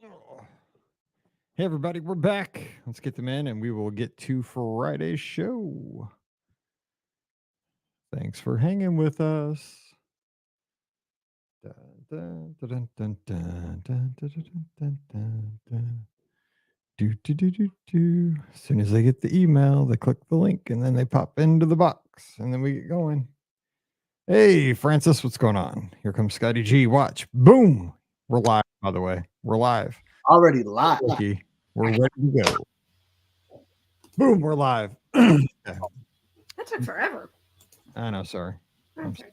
Oh. Hey, everybody, we're back. Let's get them in and we will get to Friday's show. Thanks for hanging with us. Dun, dun, dun, dun, dun, dun, dun, dun, dun, dun, dun. Do, do, do, do, do. As soon as they get the email, they click the link and then they pop into the box and then we get going. Hey, Francis, what's going on? Here comes Scotty G. Watch. Boom. We're live, by the way. We're live. Already live. Rikki, we're ready to go. Boom, we're live. Okay. That took forever. I know, sorry. Okay.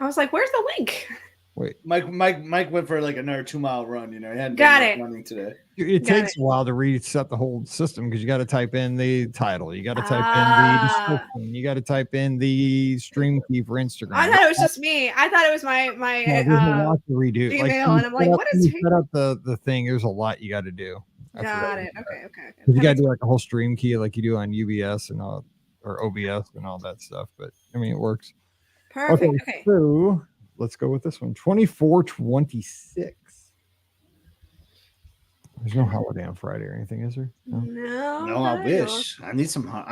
I was like, where's the link? Wait. Mike went for like another 2-mile run, He hadn't Got been it. running today. It takes a while to reset the whole system because you got to type in the title, you got to type in the description, you got to type in the stream key for Instagram. I thought it was just me. I thought it was my there's a lot to redo. email, and I'm like, what is set up the thing? There's a lot you got to do. Got it. Okay. You got to do like a whole stream key like you do on UBS and all, or OBS and all that stuff. But I mean, it works. Perfect. Okay. So let's go with this one. 2426. There's no holiday on Friday or anything, is there? No, I wish. I need some. I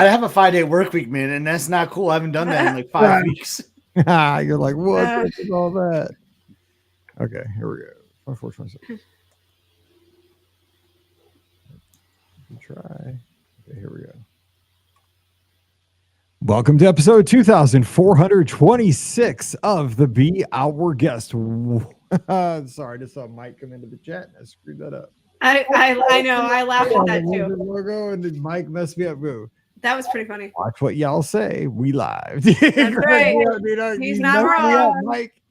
have a 5-day work week, man, and that's not cool. I haven't done that in like 5 weeks. You're like, what is all that? Okay, here we go. 2426. Try. Okay, here we go. Welcome to episode 2426 of the Be Our Guest. Sorry, I just saw Mike come into the chat and I screwed that up. I know. I laughed at that too. Logo and then Mike messed me up. Boo. That was pretty funty. Watch what y'all say. We live. That's right. He's not wrong. Mike.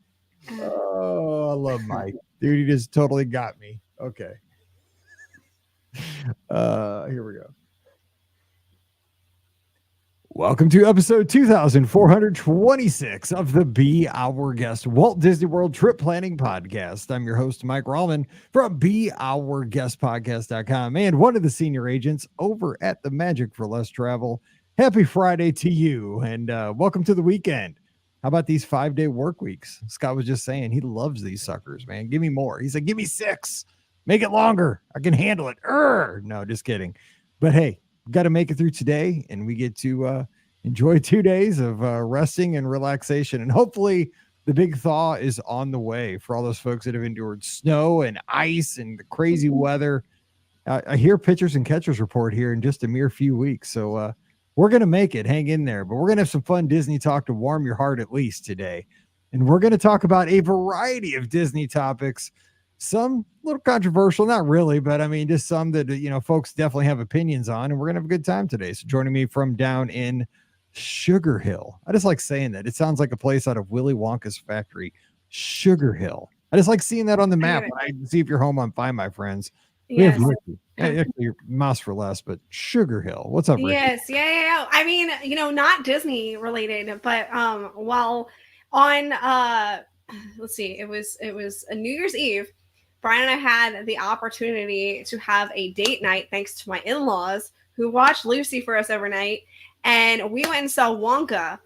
Oh, I love Mike. Dude, he just totally got me. Okay. Here we go. Welcome to episode 2426 of the Be Our Guest Walt Disney World Trip Planning Podcast. I'm your host, Mike Rallman from BeOurGuestPodcast.com and one of the senior agents over at the Magic for Less Travel. Happy Friday to you and welcome to the weekend. How about these 5-day work weeks? Scott was just saying he loves these suckers, man. Give me more. He's like, give me 6. Make it longer. I can handle it. No, just kidding. But hey, got to make it through today and we get to enjoy 2 days of resting and relaxation, and hopefully the big thaw is on the way for all those folks that have endured snow and ice and the crazy weather. I hear pitchers and catchers report here in just a mere few weeks, so we're gonna make it. Hang in there, but we're gonna have some fun Disney talk to warm your heart at least today, and we're gonna talk about a variety of Disney topics. Some a little controversial, not really, but I mean, just some that, folks definitely have opinions on, and we're going to have a good time today. So joining me from down in Sugar Hill. I just like saying that. It sounds like a place out of Willy Wonka's factory, Sugar Hill. I just like seeing that on the map. I see if you're home, I'm fine, my friends. We have Rikki. Actually, Mouse for Less, but Sugar Hill. What's up, Rikki? Yes, yeah. I mean, not Disney related, but while on let's see, it was a New Year's Eve. Brian and I had the opportunity to have a date night thanks to my in-laws who watched Lucy for us overnight. And we went and saw Wonka.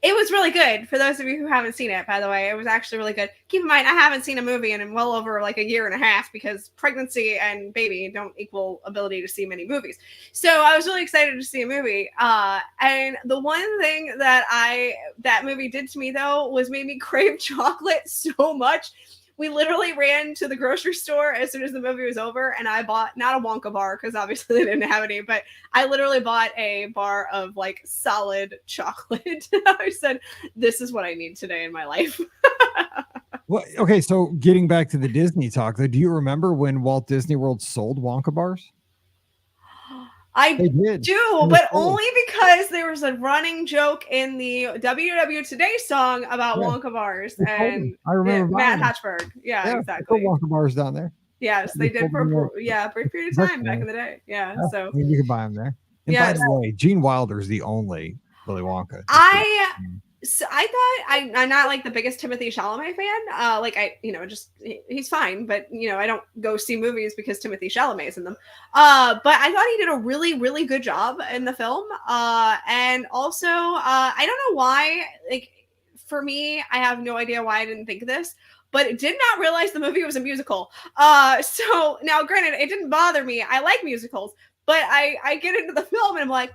It was really good. For those of you who haven't seen it, by the way, it was actually really good. Keep in mind, I haven't seen a movie in well over like a year and a half because pregnancy and baby don't equal ability to see many movies. So I was really excited to see a movie. And the one thing that movie did to me, though, was made me crave chocolate so much. We literally ran to the grocery store as soon as the movie was over, and I bought not a Wonka bar because obviously they didn't have any, but I literally bought a bar of like solid chocolate. I said, this is what I need today in my life. Well, okay, so getting back to the Disney talk, though, do you remember when Walt Disney World sold Wonka bars? I do, but only because there was a running joke in the WDW Today song about Wonka bars, and I remember Matt Hatchberg. Yeah, exactly. Wonka bars down there. Yes, they did for a brief period of time back in the day. Yeah, so I mean, you can buy them there. And by the way, Gene Wilder is the only Willy Wonka. I thought I'm not like the biggest Timothée Chalamet fan. He's fine, but I don't go see movies because Timothée Chalamet is in them. But I thought he did a really, really good job in the film. And also, I don't know why. Like for me, I have no idea why I didn't think of this. but did not realize the movie was a musical. So now, granted, it didn't bother me. I like musicals, but I get into the film and I'm like,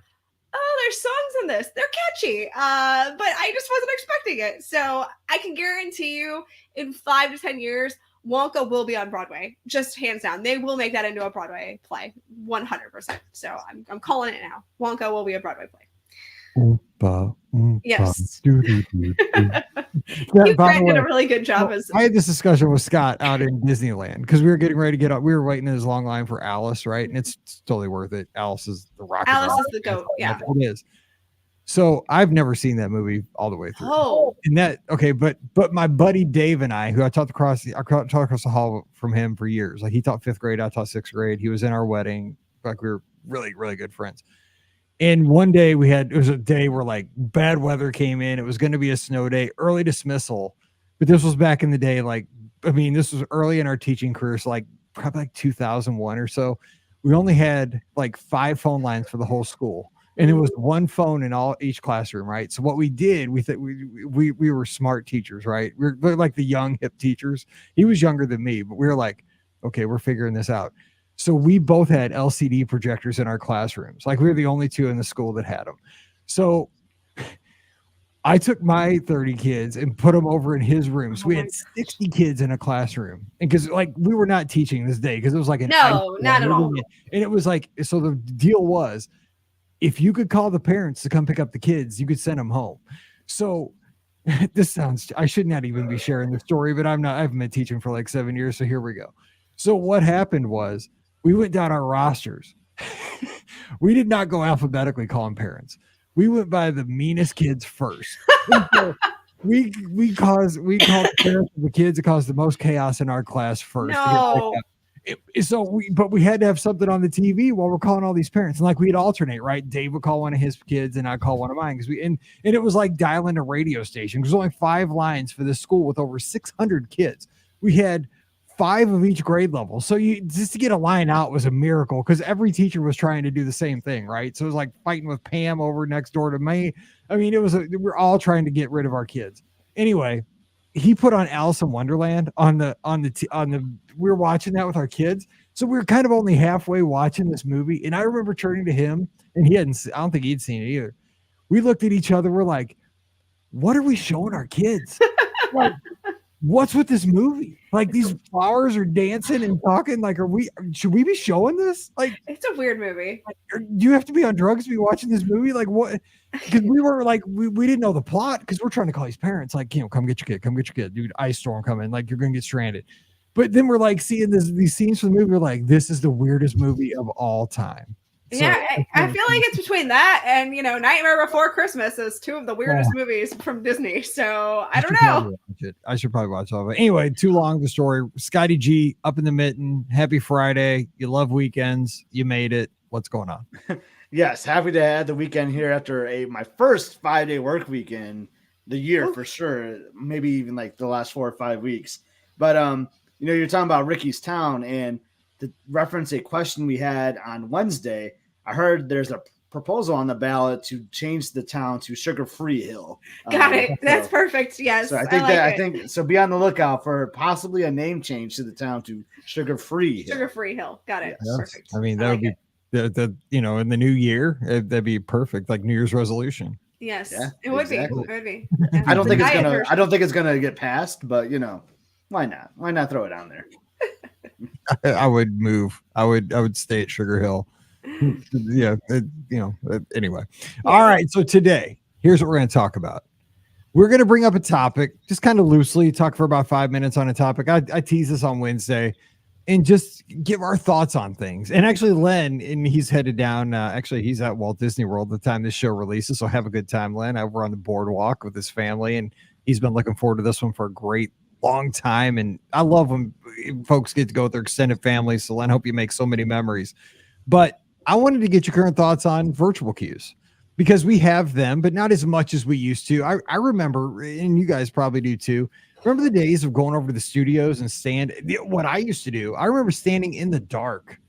oh, there's songs in this. They're catchy. But I just wasn't expecting it. So I can guarantee you in 5 to 10 years, Wonka will be on Broadway. Just hands down. They will make that into a Broadway play. 100%. So I'm calling it now. Wonka will be a Broadway play. Oompa, oompa, Yes. doo-doo-doo-doo. You did a really good job. I had this discussion with Scott out in Disneyland because we were getting ready to get up. We were waiting in this long line for Alice, right? And it's totally worth it. Alice is the rock. Alice is the goat. Yeah, it is. So I've never seen that movie all the way through. Oh, and that okay, but my buddy Dave and I, who I taught across the hall from him for years. Like he taught 5th grade, I taught 6th grade. He was in our wedding. Like we were really, really good friends. And one day it was a day where like bad weather came in. It was going to be a snow day, early dismissal. But this was back in the day. Like, I mean, this was early in our teaching career. So like probably like 2001 or so. We only had like 5 phone lines for the whole school. And it was one phone in each classroom, right? So what we did, we were smart teachers, right? We're like the young hip teachers. He was younger than me, but we were like, okay, we're figuring this out. So we both had LCD projectors in our classrooms. Like we were the only 2 in the school that had them. So I took my 30 kids and put them over in his room. So we had 60 kids in a classroom. And because like we were not teaching this day because it was like no, not at all. And it was like, so the deal was, if you could call the parents to come pick up the kids, you could send them home. So I should not even be sharing the story, but I haven't been teaching for like 7 years. So here we go. So what happened was we went down our rosters. We did not go alphabetically calling parents. We went by the meanest kids first. So we called the parents of the kids that caused the most chaos in our class first. No. But we had to have something on the TV while we're calling all these parents, and like we'd alternate, right? Dave would call one of his kids, and I'd call one of mine because and it was like dialing a radio station. There's only 5 lines for this school with over 600 kids. We had 5 of each grade level, so just to get a line out was a miracle because every teacher was trying to do the same thing, right? So it was like fighting with Pam over next door to me. I mean, we're all trying to get rid of our kids. Anyway, he put on Alice in Wonderland on the we were watching that with our kids. So we were kind of only halfway watching this movie. And I remember turning to him and I don't think he'd seen it either. We looked at each other. We're like, what are we showing our kids? Like, what's with this movie? Like these flowers are dancing and talking. Like, should we be showing this? Like, it's a weird movie. Do you have to be on drugs to be watching this movie? Like what? Because we were like, we didn't know the plot because we're trying to call these parents like, come get your kid, dude, ice storm coming, like you're going to get stranded. But then we're like seeing these scenes from the movie. We're like, this is the weirdest movie of all time. So, yeah, I feel like it's between that and Nightmare Before Christmas is 2 of the weirdest movies from Disney. So I don't know. I should probably watch all of it. Anyway, too long the story. Scotty G up in the mitten. Happy Friday. You love weekends. You made it. What's going on? Yes, happy to add the weekend here after my first 5-day work weekend the year for sure. Maybe even like the last 4 or 5 weeks. But you're talking about Ricky's Town, and to reference a question we had on Wednesday, I heard there's a proposal on the ballot to change the town to Sugar-Free Hill. Got it. That's perfect. Yes. So I think so. Be on the lookout for possibly a name change to the town to Sugar-Free Hill. Sugar-Free Hill. Got it. Yes. Perfect. I mean, that would be in the new year, that'd be perfect, like New Year's resolution. Yes, yeah, it would exactly. be. It would be. I don't think it's gonna get passed, but why not? Why not throw it on there? I would move. I would stay at Sugar Hill. Yeah, anyway. All right, so today, here's what we're going to talk about. We're going to bring up a topic, just kind of loosely, talk for about 5 minutes on a topic. I teased this on Wednesday, and just give our thoughts on things. And actually, Len, and he's headed down. He's at Walt Disney World the time this show releases, so have a good time, Len, over on the boardwalk with his family. And he's been looking forward to this one for a great long time. And I love when folks get to go with their extended families. So Len, hope you make so many memories. But I wanted to get your current thoughts on virtual queues, because we have them, but not as much as we used to. I remember, and you guys probably do too, remember the days of going over to the studios and what I used to do. I remember standing in the dark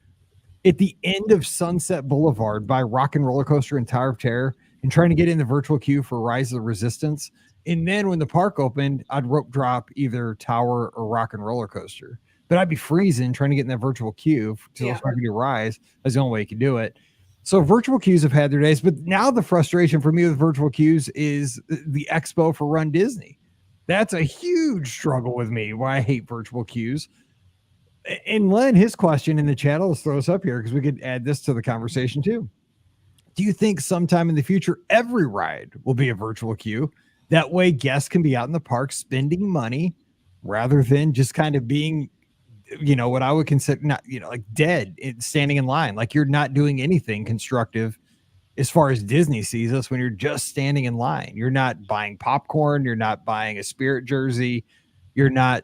at the end of Sunset Boulevard by Rock and Roller Coaster and Tower of Terror and trying to get in the virtual queue for Rise of the Resistance. And then when the park opened, I'd rope drop either tower or rock and roller coaster. But I'd be freezing trying to get in that virtual queue to those to rise. That's the only way you can do it. So virtual queues have had their days, but now the frustration for me with virtual queues is the expo for Run Disney. That's a huge struggle with me, why I hate virtual queues. And Len, his question in the chat, let's throw us up here because we could add this to the conversation too. Do you think sometime in the future, every ride will be a virtual queue? That way guests can be out in the park spending money rather than just kind of being, what I would consider not, like dead, standing in line. Like you're not doing anything constructive as far as Disney sees us when you're just standing in line. You're not buying popcorn. You're not buying a Spirit jersey. You're not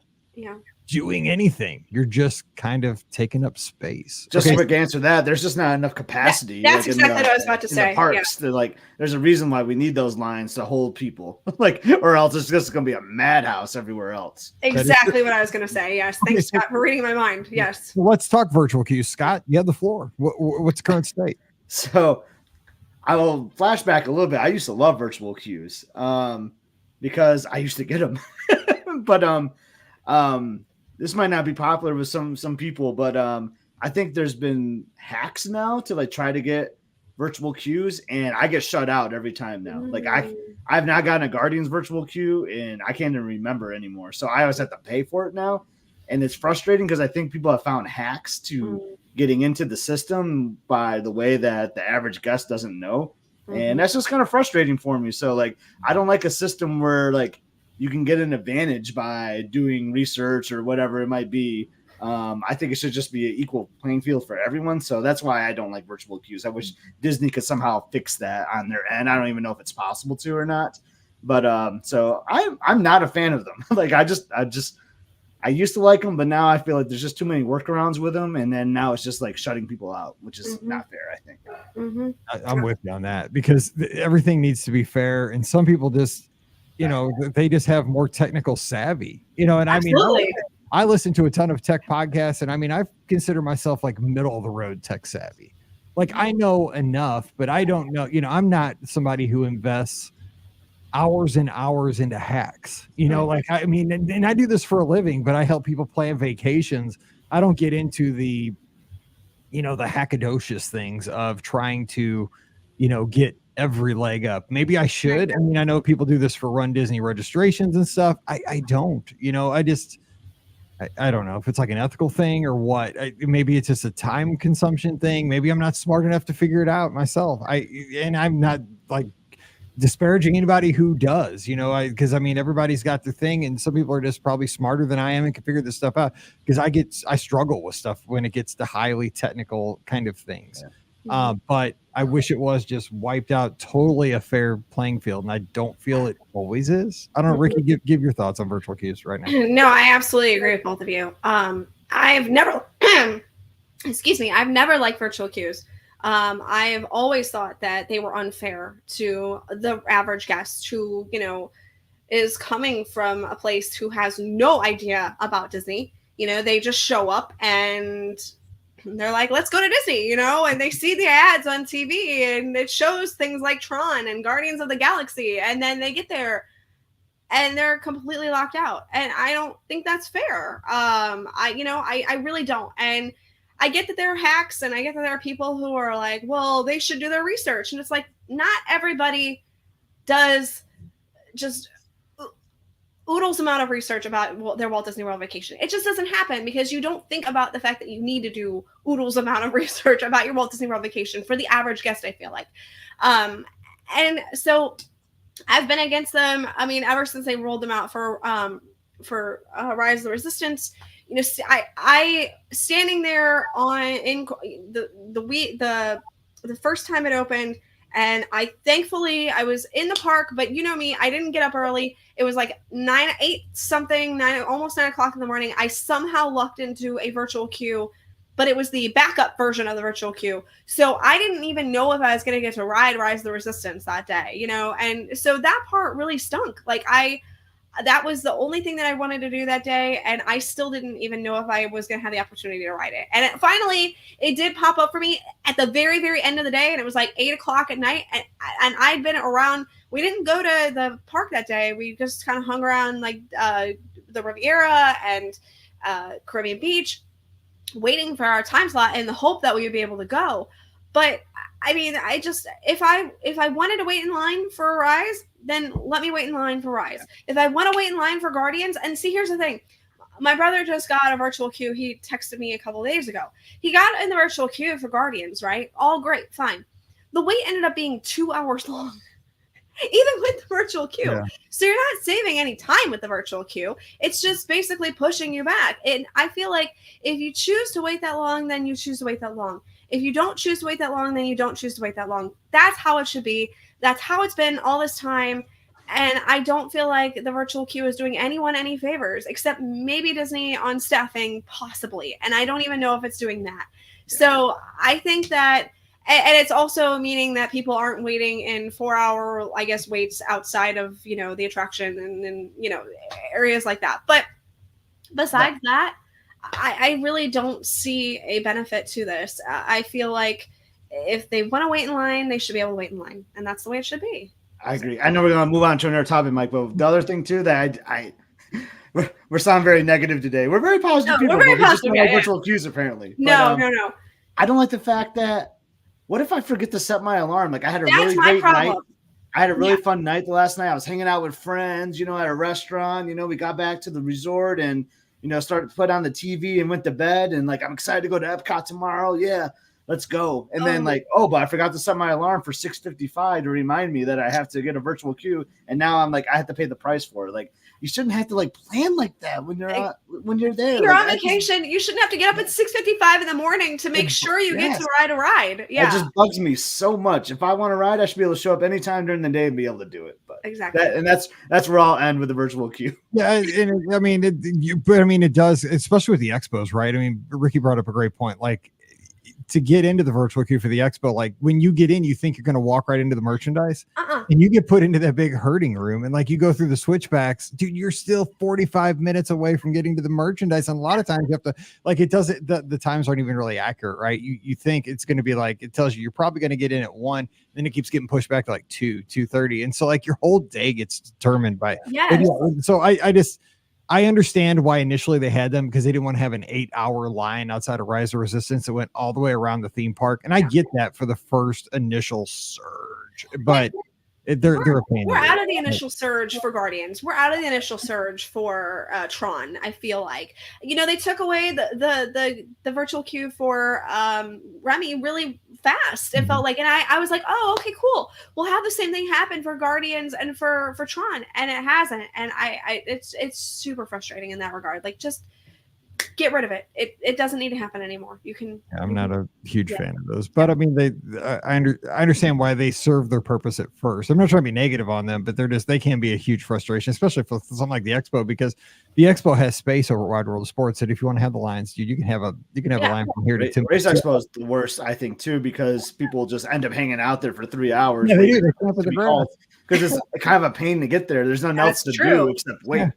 doing anything. You're just kind of taking up space. Just a quick answer to that. There's just not enough capacity. That's exactly what I was about to say. The parks, there's a reason why we need those lines to hold people, or else it's just going to be a madhouse everywhere else. Exactly what I was going to say. Yes, thanks, Scott, for reading my mind. Yes. Well, let's talk virtual queues. Scott, you have the floor. What's the current state? So, I will flashback a little bit. I used to love virtual queues because I used to get them, but this might not be popular with some people, but I think there's been hacks now to try to get virtual queues, and I get shut out every time now. I've not gotten a Guardians virtual queue, and I can't even remember anymore. So I always have to pay for it now, and it's frustrating because I think people have found hacks to getting into the system by the way that the average guest doesn't know, and that's just kind of frustrating for me. So I don't like a system where you can get an advantage by doing research or whatever it might be. I think it should just be an equal playing field for everyone. So that's why I don't like virtual queues. I wish Disney could somehow fix that on their end. I don't even know if it's possible to or not. But so I'm not a fan of them. I used to like them, but now I feel like there's just too many workarounds with them. And then now it's just shutting people out, which is not fair, I think. I'm with you on that because everything needs to be fair. And some people just, they just have more technical savvy, and Absolutely. I mean, I listen to a ton of tech podcasts, and I mean, I consider myself middle of the road tech savvy. I know enough, but I don't know, I'm not somebody who invests hours and hours into hacks, I mean, and I do this for a living, but I help people plan vacations. I don't get into the, the hackadocious things of trying to, get every leg up. Maybe I should. I mean, I know people do this for Run Disney registrations and stuff. I don't, I don't know if it's an ethical thing or what. Maybe it's just a time consumption thing. Maybe I'm not smart enough to figure it out myself. I'm not disparaging anybody who does, because I mean, everybody's got their thing, and some people are just probably smarter than I am and can figure this stuff out, because I struggle with stuff when it gets to highly technical kind of things. But I wish it was just wiped out totally a fair playing field, and I don't feel it always is. I don't know, Rikki, give your thoughts on virtual queues right now. No, I absolutely agree with both of you. I've never, I've never liked virtual queues. I've always thought that they were unfair to the average guest who, is coming from a place who has no idea about Disney. They just show up and they're like, let's go to Disney, and they see the ads on TV and it shows things like Tron and Guardians of the Galaxy. And then they get there and they're completely locked out. And I don't think that's fair. I really don't. And I get that there are hacks, and I get that there are people who are like, well, they should do their research. And it's not everybody does just oodles amount of research about their Walt Disney World vacation. It just doesn't happen because you don't think about the fact that you need to do oodles amount of research about your Walt Disney World vacation for the average guest, I feel like. And so I've been against them. I mean, ever since they rolled them out for Rise of the Resistance. I standing there in the first time it opened, and thankfully I was in the park, but me, I didn't get up early. It was 9 almost 9 o'clock in the morning. I somehow lucked into a virtual queue, but it was the backup version of the virtual queue. So I didn't even know if I was going to get to ride Rise of the Resistance that day, and so that part really stunk. that was the only thing that I wanted to do that day, and I still didn't even know if I was going to have the opportunity to ride it. And finally, it did pop up for me at the very, very end of the day, and it was like 8:00 at night, and I'd been around. We didn't go to the park that day. We just kind of hung around like the Riviera and Caribbean Beach, waiting for our time slot in the hope that we would be able to go. But I mean, I just, if I wanted to wait in line for Rise, then let me wait in line for Rise. If I want to wait in line for Guardians, and see, here's the thing. My brother just got a virtual queue. He texted me a couple of days ago. He got in the virtual queue for Guardians, right? All great, fine. The wait ended up being 2 hours long, even with the virtual queue. Yeah. So you're not saving any time with the virtual queue. It's just basically pushing you back. And I feel like if you choose to wait that long, then you choose to wait that long. If you don't choose to wait that long, then you don't choose to wait that long. That's how it should be. That's how it's been all this time. And I don't feel like the virtual queue is doing anyone any favors, except maybe Disney on staffing, possibly. And I don't even know if it's doing that. Yeah. So I think that, and it's also meaning that people aren't waiting in 4-hour, I guess, waits outside of, you know, the attraction and you know, areas like that. But besides that, I really don't see a benefit to this. I feel like if they want to wait in line, they should be able to wait in line. And that's the way it should be. I agree. I know we're going to move on to another topic, Mike, but the other thing, too, that we're sounding very negative today. We're very positive people. We're very positive. We just don't like virtual queues, apparently. No. I don't like the fact that, what if I forget to set my alarm? Like, I had a really great night. I had a really fun night the last night. I was hanging out with friends, you know, at a restaurant. You know, we got back to the resort and, you know, started to put on the TV and went to bed. And, like, I'm excited to go to Epcot tomorrow. Yeah, let's go. And then, like, but I forgot to set my alarm for 6:55 to remind me that I have to get a virtual queue. And now I'm like, I have to pay the price for it. Like, you shouldn't have to, like, plan like that when you're there. You're like, on vacation. You shouldn't have to get up at 6:55 in the morning to make sure you get to ride a ride. Yeah. It just bugs me so much. If I want to ride, I should be able to show up anytime during the day and be able to do it. But exactly. That's where I'll end with the virtual queue. Yeah. And it does, especially with the expos, right? I mean, Rikki brought up a great point. Like, to get into the virtual queue for the expo, like when you get in, you think you're going to walk right into the merchandise and you get put into that big herding room. And like you go through the switchbacks, dude, you're still 45 minutes away from getting to the merchandise. And a lot of times you have to, like, it doesn't, the times aren't even really accurate, right? You think it's going to be like, it tells you you're probably going to get in at 1, then it keeps getting pushed back to like 2:30. And so like your whole day gets determined by, so I understand why initially they had them, because they didn't want to have an 8-hour line outside of Rise of Resistance that went all the way around the theme park. And I get that for the first initial surge, but they're a pain. We're out of the initial surge for Guardians. We're out of the initial surge for Tron. I feel like, you know, they took away the virtual queue for Remy really fast. It felt like, and I was like, oh, okay, cool. We'll have the same thing happen for Guardians and for Tron, and it hasn't. And it's super frustrating in that regard. Like, just get rid of it. It doesn't need to happen anymore. You can. I'm not a huge fan of those, but I mean, I understand why they serve their purpose at first. I'm not trying to be negative on them, but they can be a huge frustration, especially for something like the expo, because the expo has space over Wide World of Sports. That if you want to have the lines, dude, you can have a line from here to Race Expo is the worst, I think, too, because people just end up hanging out there for 3 hours. Yeah, they do. They come up with the ground. Because it's kind of a pain to get there. There's nothing else to do except wait.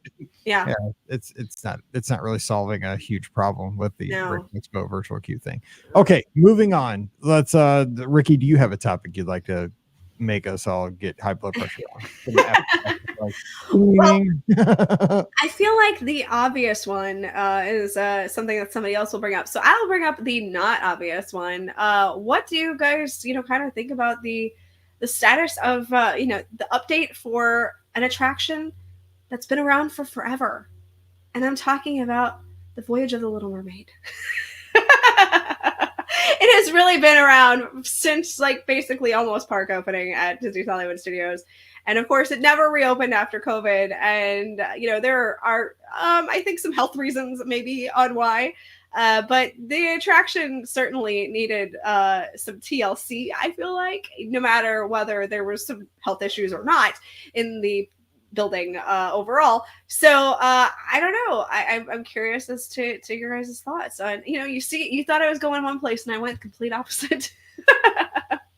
Yeah. It's not really solving a huge problem with the Expo virtual queue thing. Okay, moving on. Let's Rikki, do you have a topic you'd like to make us all get high blood pressure on? Well, I feel like the obvious one is something that somebody else will bring up. So I'll bring up the not obvious one. What do you guys, kind of think about the status of, the update for an attraction that's been around for forever? And I'm talking about the Voyage of the Little Mermaid. It has really been around since, like, basically almost park opening at Disney's Hollywood Studios. And of course, it never reopened after COVID. And, there are, I think, some health reasons maybe on why. But the attraction certainly needed some TLC, I feel like, no matter whether there was some health issues or not in the building overall. So I don't know. I'm curious as to your guys' thoughts on, you thought I was going one place and I went complete opposite.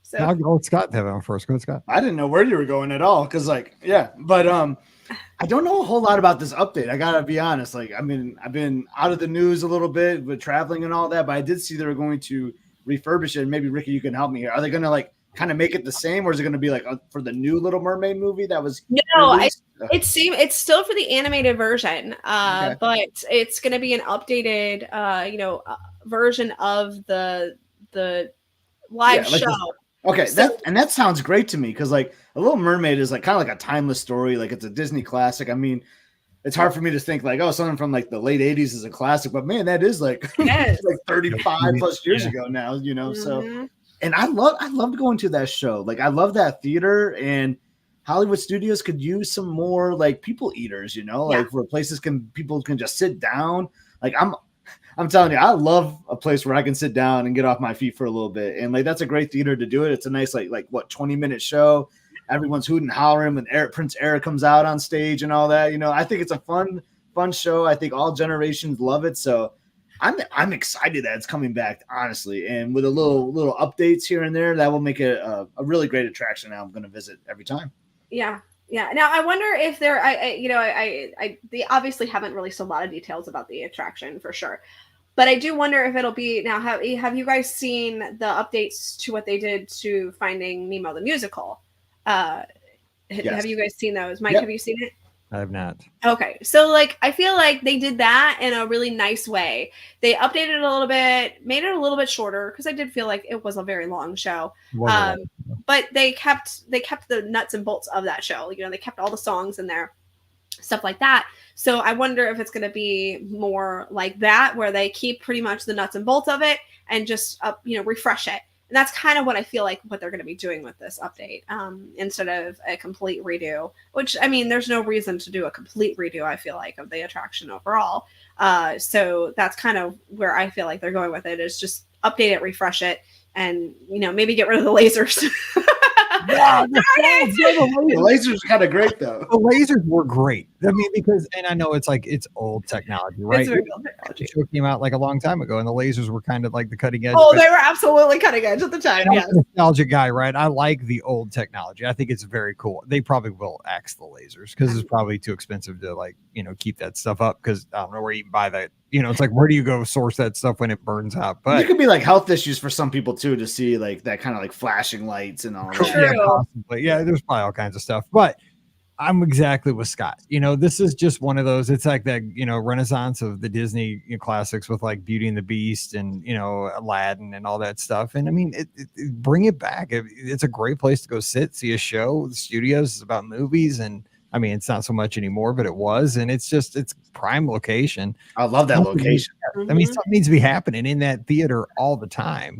So I'll go with Scott to have it on first. Go with Scott. I didn't know where you were going at all. Cause but I don't know a whole lot about this update. I gotta be honest. Like, I mean, I've been out of the news a little bit with traveling and all that, but I did see they were going to refurbish it. And maybe Rikki, you can help me here. Are they going to like kind of make it the same, or is it going to be like for the new Little Mermaid movie that was? No, it's still for the animated version, Okay. but it's going to be an updated, version of the live show. Okay, that sounds great to me because like A Little Mermaid is like kind of like a timeless story. Like it's a Disney classic. I mean, it's hard for me to think like, oh, something from like the late 80s is a classic, but man, that is like, like 35 plus years ago now, you know? So, and I loved going to that show. Like I love that theater, and Hollywood studios could use some more like people eaters, you know, like where people can just sit down. Like I'm telling you, I love a place where I can sit down and get off my feet for a little bit. And like, that's a great theater to do it. It's a nice, like 20-minute show. Everyone's hooting and hollering when Prince Eric comes out on stage and all that. You know, I think it's a fun show. I think all generations love it. So I'm excited that it's coming back, honestly. And with a little updates here and there, that will make it a really great attraction. Now I'm going to visit every time. Yeah. Yeah. Now I wonder if they obviously haven't released a lot of details about the attraction for sure, but I do wonder if it'll be now. Have you guys seen the updates to what they did to Finding Nemo the musical? Yes. Have you guys seen those? Mike, Yep. Have you seen it? I have not. Okay. So like, I feel like they did that in a really nice way. They updated it a little bit, made it a little bit shorter because I did feel like it was a very long show. But they kept the nuts and bolts of that show. You know, they kept all the songs in there, stuff like that. So I wonder if it's going to be more like that, where they keep pretty much the nuts and bolts of it and just refresh it. And that's kind of what I feel like what they're going to be doing with this update, instead of a complete redo, which, I mean, there's no reason to do a complete redo, I feel like, of the attraction overall. So that's kind of where I feel like they're going with it, is just update it, refresh it, and, maybe get rid of the lasers. Yeah, the lasers are kind of great though. The lasers were great. I mean, and I know it's old technology, right? It's very old technology. The show came out like a long time ago, and the lasers were kind of like the cutting edge. Oh, they were absolutely cutting edge at the time. I'm a nostalgic guy, right? I like the old technology. I think it's very cool. They probably will axe the lasers because it's probably too expensive to keep that stuff up, because I don't know where you can buy that. It's like, where do you go source that stuff when it burns out? But it could be like health issues for some people too, to see like that kind of like flashing lights and all that. True. Yeah, possibly. Yeah, there's probably all kinds of stuff. But I'm exactly with Scott. This is just one of those. It's like that, renaissance of the Disney classics with like Beauty and the Beast and, Aladdin and all that stuff. And I mean, bring it back. It's a great place to go sit, see a show. The studios is about movies, and I mean, it's not so much anymore, but it was, and it's prime location. I love that location. I mean, something needs to be happening in that theater all the time.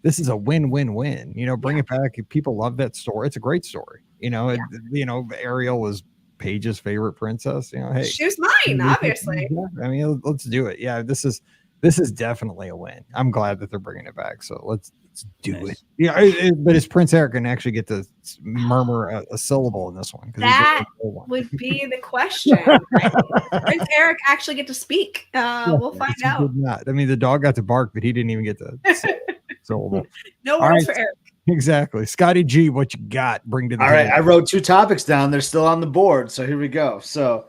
This is a win-win-win. Bring it back. People love that story. It's a great story. Ariel was Paige's favorite princess. Hey, she was mine, obviously. I mean, let's do it. Yeah, this is definitely a win. I'm glad that they're bringing it back. So let's do it. Yeah, but is Prince Eric going to actually get to murmur a syllable in this one? That would be the question. Right? Prince Eric actually get to speak? We'll find out. Not. I mean, the dog got to bark, but he didn't even get to syllable. No words for Eric. Exactly. Scotty G, what you got? Bring to the All right, I wrote 2 topics down. They're still on the board. So here we go. So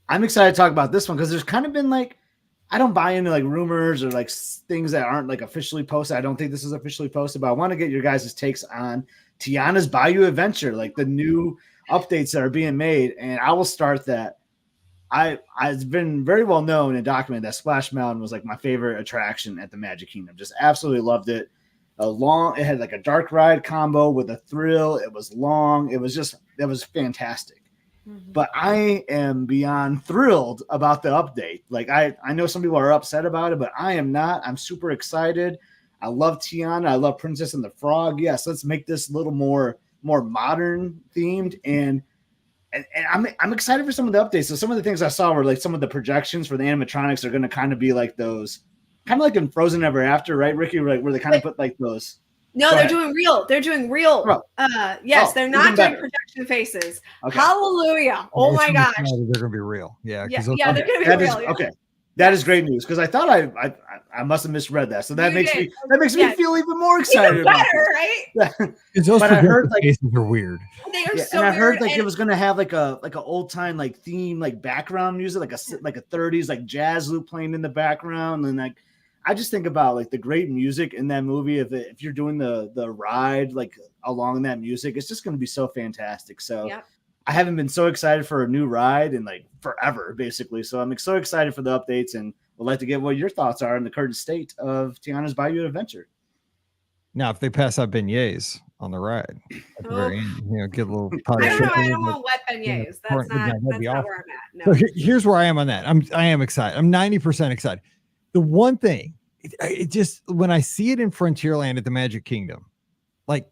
I'm excited to talk about this one because there's kind of been I don't buy into like rumors or like things that aren't like officially posted. I don't think this is officially posted, but I want to get your guys' takes on Tiana's Bayou Adventure, like the new updates that are being made. And I will start that. It's been very well known and documented that Splash Mountain was like my favorite attraction at the Magic Kingdom. Just absolutely loved it. It had like a dark ride combo with a thrill. It was long. It was fantastic. But I am beyond thrilled about the update. Like I know some people are upset about it, but I am not. I'm super excited. I love Tiana. I love Princess and the Frog. Yes, let's make this a little more modern themed. And I'm excited for some of the updates. So some of the things I saw were like some of the projections for the animatronics are going to kind of be like those, kind of like in Frozen Ever After, right, Rikki? Where they kind of put like those. No, they're doing real. They're doing real. Yes, they're not doing projection faces. Okay. Hallelujah. Oh my gosh. They're going to be real. Yeah. Yeah, they're going to be real. Okay. That is great news because I thought I must have misread that. So that You makes did. me feel even more excited. Even better, right? Because those But I heard like cases are weird. They are yeah, so and I weird. heard like it was gonna have like a old time like theme like background music like a 30s like jazz loop playing in the background, and like I just think about like the great music in that movie. If you're doing the ride like along that music, it's just gonna be so fantastic. So. Yep. I haven't been so excited for a new ride in like forever, basically. So I'm so excited for the updates, and would like to get what your thoughts are in the current state of Tiana's Bayou Adventure. Now, if they pass out beignets on the ride at the very end, get a little powder I don't know. sugar, I don't want wet beignets. That's not where I'm at. So No. here's where I am on that. I am excited. I'm 90% excited. The one thing, it just when I see it in Frontierland at the Magic Kingdom, like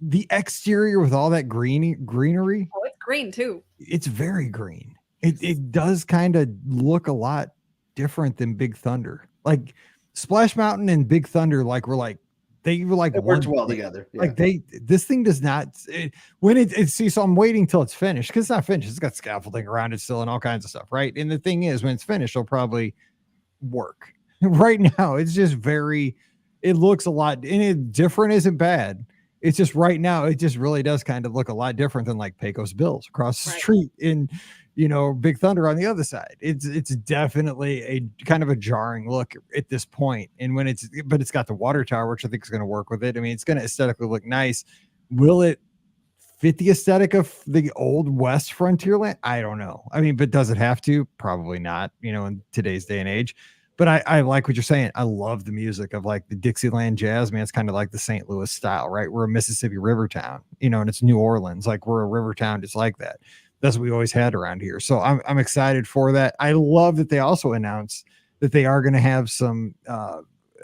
the exterior with all that greenery. Oh, it's green too. It's very green. It does kind of look a lot different than Big Thunder. Like Splash Mountain and Big Thunder, they worked well together. Yeah. Like this thing does not. So I'm waiting till it's finished because it's not finished. It's got scaffolding around it still and all kinds of stuff, right? And the thing is, when it's finished, it'll probably work. Right now, it's just it looks a lot, and it different isn't bad. It's just right now, it just really does kind of look a lot different than like Pecos Bills across the street in, Big Thunder on the other side. It's definitely a kind of a jarring look at this point. And but it's got the water tower, which I think is going to work with it. I mean, it's going to aesthetically look nice. Will it fit the aesthetic of the old West Frontierland? I don't know. I mean, but does it have to? Probably not, in today's day and age. But I like what you're saying. I love the music of like the Dixieland jazz, man. It's kind of like the St. Louis style, right? We're a Mississippi river town, and it's New Orleans. Like we're a river town just like that. That's what we always had around here. So I'm excited for that. I love that they also announced that they are going to have some,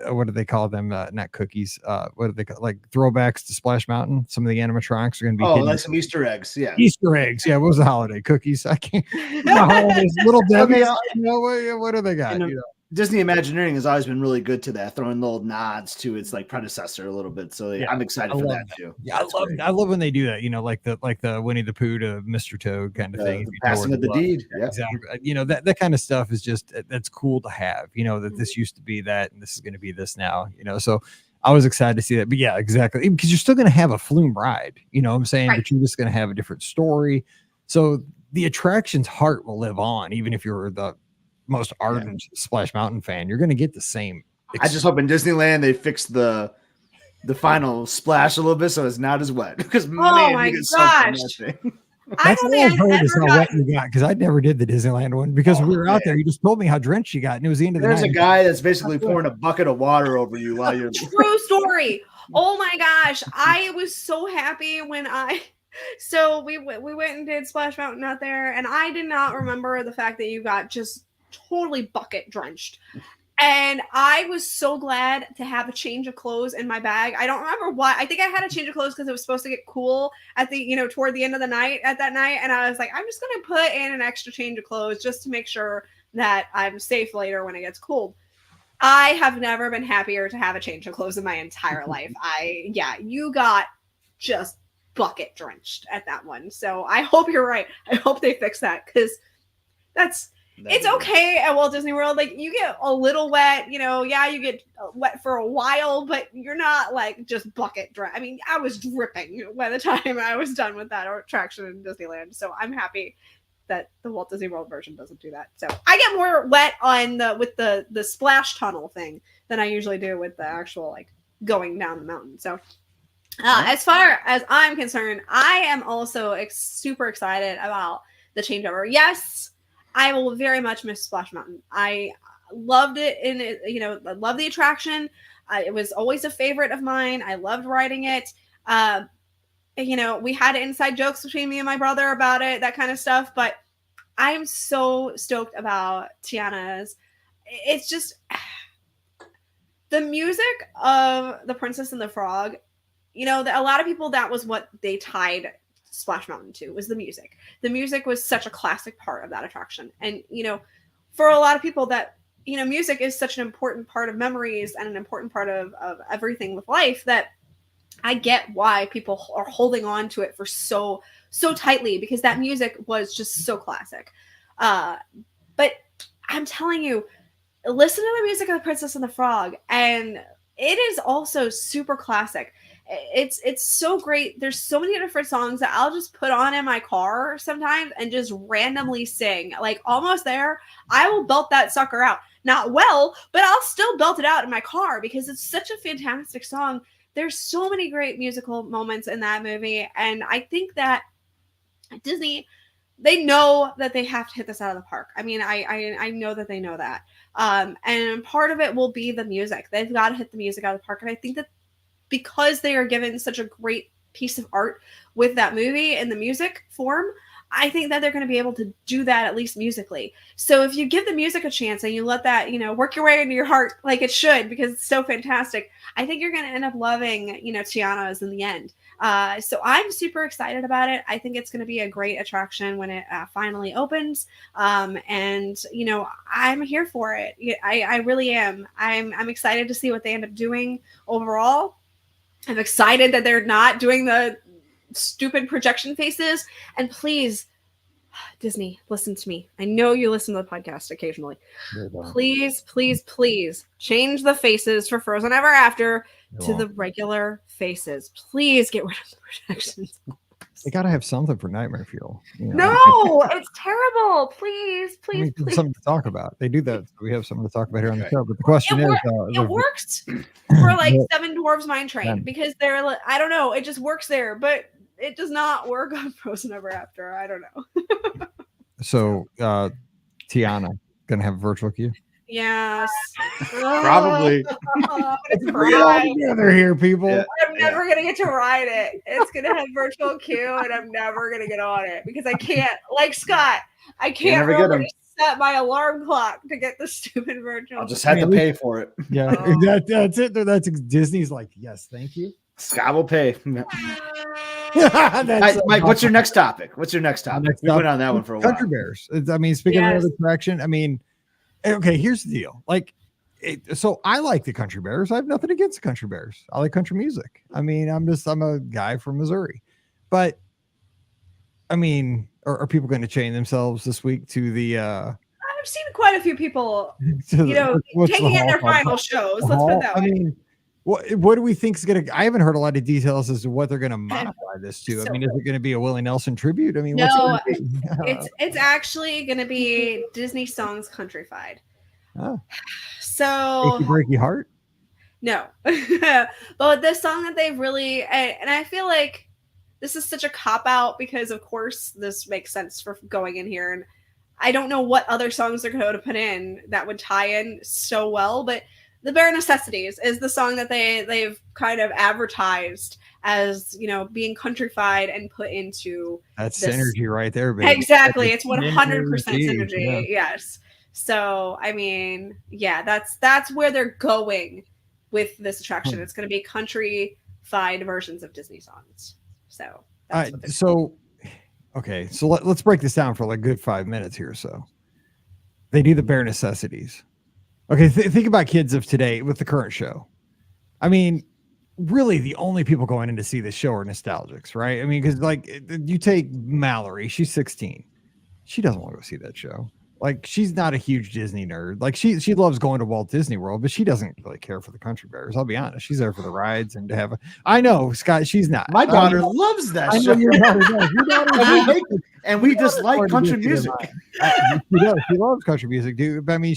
what do they call them? Not cookies. What do they call, like throwbacks to Splash Mountain? Some of the animatronics are going to be like some Easter eggs. Yeah. Easter eggs. Yeah. What was the holiday? Cookies. I can't. Little Debbie. What do they got? Disney Imagineering has always been really good to that, throwing little nods to its like predecessor a little bit. So I'm excited for that too. Yeah, I love when they do that. Like the Winnie the Pooh to Mr. Toad kind of thing. Passing of the deed. Yeah, exactly. That kind of stuff is just that's cool to have. That this used to be that, and this is going to be this now. So I was excited to see that. But yeah, exactly, because you're still going to have a flume ride. What I'm saying, right. But you're just going to have a different story. So the attraction's heart will live on, even if you're the most ardent Splash Mountain fan. You're going to get the same. I just hope in Disneyland they fix the final splash a little bit so it's not as wet. Because my gosh, that's all I've heard is how wet you got, because I never did the Disneyland one because we were out there. You just told me how drenched you got, and it was the end of the night. There's a guy that's basically pouring a bucket of water over you while you're true story. Oh my gosh, I was so happy when so we went and did Splash Mountain out there, and I did not remember the fact that you got just totally bucket drenched, and I was so glad to have a change of clothes in my bag. I don't remember why. I think I had a change of clothes because it was supposed to get cool at the toward the end of the night and I was like, I'm just gonna put in an extra change of clothes just to make sure that I'm safe later when it gets cold. I have never been happier to have a change of clothes in my entire life. You got just bucket drenched at that one, so I hope you're right. I hope they fix that, because it's okay at Walt Disney World. Like, you get a little wet, you get wet for a while, but you're not like just bucket dry. I mean, I was dripping by the time I was done with that attraction in Disneyland. So I'm happy that the Walt Disney World version doesn't do that. So I get more wet with the splash tunnel thing than I usually do with the actual like going down the mountain. So as far as I'm concerned, I am also super excited about the changeover. Yes, I will very much miss Splash Mountain. I loved it I love the attraction. It was always a favorite of mine. I loved riding it. We had inside jokes between me and my brother about it, that kind of stuff. But I'm so stoked about Tiana's. It's just the music of The Princess and the Frog. A lot of people, that was what they tied Splash Mountain 2 was the music. The music was such a classic part of that attraction. And, for a lot of people that, music is such an important part of memories and an important part of everything with life, that I get why people are holding on to it for so tightly, because that music was just so classic. But I'm telling you, listen to the music of The Princess and the Frog, and it is also super classic. It's so great. There's so many different songs that I'll just put on in my car sometimes and just randomly sing. Like Almost There, I will belt that sucker out. Not well, but I'll still belt it out in my car because it's such a fantastic song. There's so many great musical moments in that movie, and I think that Disney, they know that they have to hit this out of the park. I mean, I know that they know that. And part of it will be the music. They've got to hit the music out of the park. And I think that because they are given such a great piece of art with that movie in the music form, I think that they're going to be able to do that at least musically. So if you give the music a chance and you let that, work your way into your heart like it should, because it's so fantastic, I think you're going to end up loving, Tiana's in the end. So I'm super excited about it. I think it's going to be a great attraction when it finally opens. And I'm here for it. I really am. I'm excited to see what they end up doing overall. I'm excited that they're not doing the stupid projection faces. And please, Disney, listen to me. I know you listen to the podcast occasionally. Please, please, please change the faces for Frozen Ever After to the regular faces. Please get rid of the projections. They got to have something for Nightmare Fuel. No, it's terrible. Please, please, please. Something to talk about. They do that. We have something to talk about here on the show. But the question is, it works for like Seven Dwarves Mine Train because they're like, I don't know, it just works there, but it does not work on Frozen Ever After. I don't know. So, Tiana gonna have a virtual queue? Yes, probably. Bring it all together here, people. Yeah. I'm never gonna get to ride it. It's gonna have virtual queue, and I'm never gonna get on it because I can't. Like Scott, I can't really set my alarm clock to get the stupid virtual. I'll just have to pay for it. Yeah, that's it. That's Disney's like, yes, thank you. Scott will pay. Mike, what's your next topic? We've been on that one for a while. Country Bears. I mean, speaking of the attraction, I mean, okay, here's the deal. Like, so I like the Country Bears. I have nothing against the Country Bears. I like country music. I mean, I'm a guy from Missouri, but I mean, are people going to chain themselves this week to the? I've seen quite a few people, taking it their final shows. Let's put it that way. I mean, what do we think is going to? I haven't heard a lot of details as to what they're going to modify this to. I mean, is it going to be a Willie Nelson tribute? I mean, no, it's actually going to be Disney songs countrified. Oh. So Breaky Heart? No. But the song that they've really, and I feel like this is such a cop-out because of course this makes sense for going in here, and I don't know what other songs they're going to put in that would tie in so well, but The Bare Necessities is the song that they've kind of advertised as, being countrified and put into that's synergy right there, baby. Exactly. It's 100% synergy. Yeah. Yes. So, I mean, yeah, that's where they're going with this attraction. It's going to be country-fied versions of Disney songs. So, okay. So let's break this down for like a good 5 minutes here. So they do The Bare Necessities. Okay. Think about kids of today with the current show. I mean, really the only people going in to see this show are nostalgics, right? I mean, because like you take Mallory, she's 16. She doesn't want to go see that show. Like, she's not a huge Disney nerd. Like, she loves going to Walt Disney World, but she doesn't really care for the Country Bears. I'll be honest. She's there for the rides and to have I know, Scott, she's not. My daughter loves that show. Your daughter and we dislike country music. She loves country music, dude. But I mean,